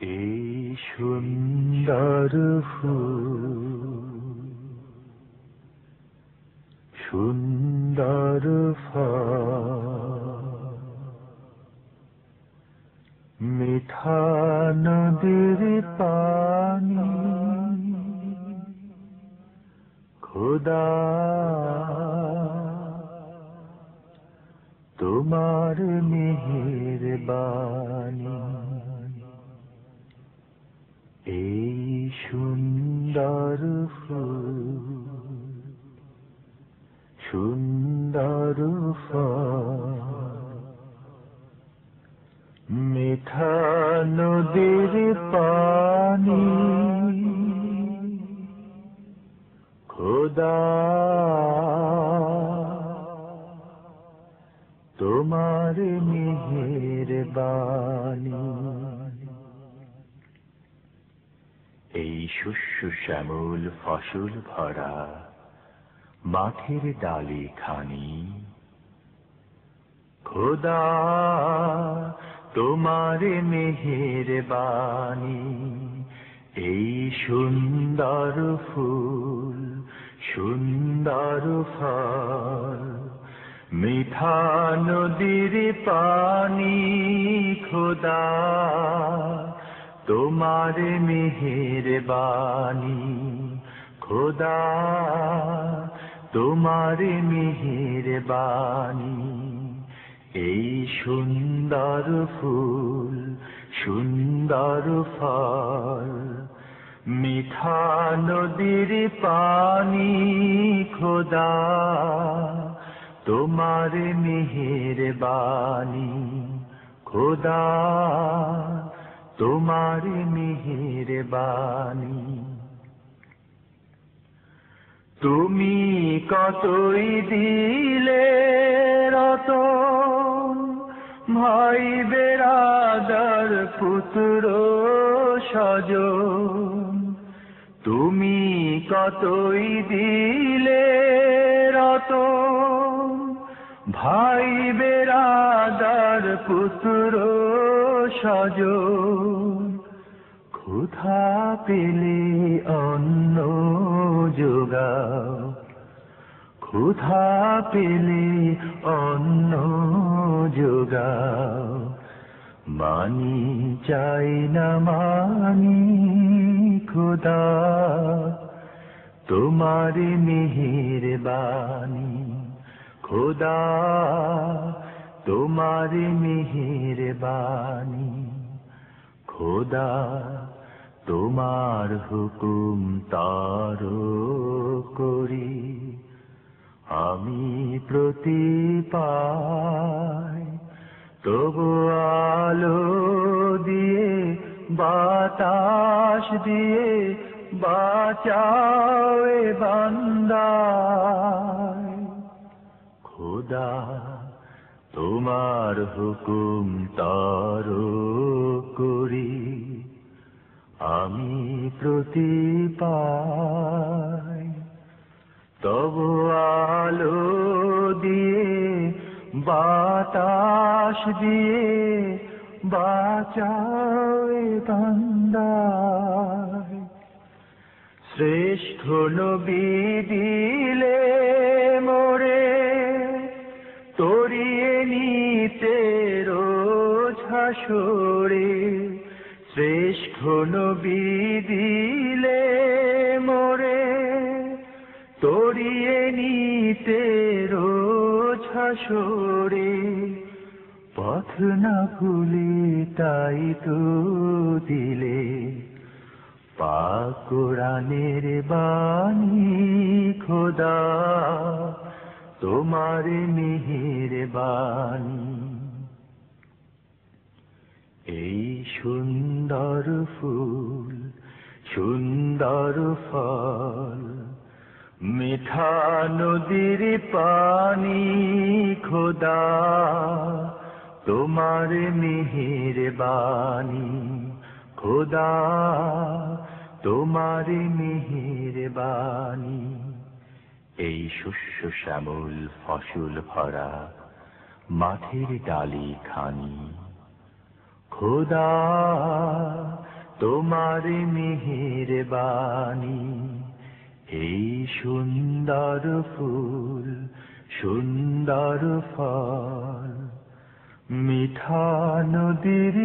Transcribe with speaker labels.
Speaker 1: এই সুন্দর ফুল, সুন্দর ফল, মিঠা নদীর পানি, খোদা তোমার মেহেরবানি। এই সুন্দর ফুল, সুন্দর ফল, মিঠা নদীর পানি, খোদা তোমার মেহেরবানি। এই শস্য শ্যামল ফসল ভরা মাঠের ডালে খানি, খোদা তোমার মেহেরবানি। এই সুন্দর ফুল, সুন্দর ফল, মিঠা নদীর পানি, খোদা তোমার মেহেরবানি। খোদা তোমার মেহেরবানি। এই সুন্দর ফুল, সুন্দর ফল, মিঠা নদীর পানি, খোদা তোমার মেহেরবানি। খোদা তোমার মেহেরবানি। তুমি কতই দিলে রতন, ভাই বেরাদার পুত্র স্বজন। তুমি কতই দিলে রতন, ভাই বেরাদার পুত্র স্বজন। ক্ষুধা পেলে অন্ন যোগাও, ক্ষুধা পেলে অন্ন যোগাও। মানি চাই না মানি, খোদা তোমার মেহেরবানি। খোদা তোমার মেহেরবানি। খোদা তোমার হুকুম তার করি, আমি প্রতি পাই। তবু আলো দিয়ে বাতাস দিয়ে বাঁচাও এ বান্দায়। খোদা তোমার হুকুম তার করি, আমি প্রতি পাই। তবু আলো দিয়ে বাতাস দিয়ে বাঁচাও এ বান্দায়। শ্রেষ্ঠ নবী দিলে মোরে তরিয়ে নিতে রোজ হাসরে। শ্রেষ্ঠ নবী দিলে মোরে তরিয়ে নিতে রোজ হাসরে। পথ না ভুলি তাই তো দিলে পাক কোরআনের বাণী। খোদা তোমার মেহেরবানি। এই সুন্দর ফুল, সুন্দর ফল, মিঠা নদীর পানি, খোদা তোমার মেহেরবানি। খোদা তোমার মেহেরবানি। এই শস্য শ্যামল ফসল ভরা মাঠের ডালি খানি, খোদা তোমার মিহির বাণী। এই সুন্দর ফুল সুন্দর ফল, মিঠা নদীর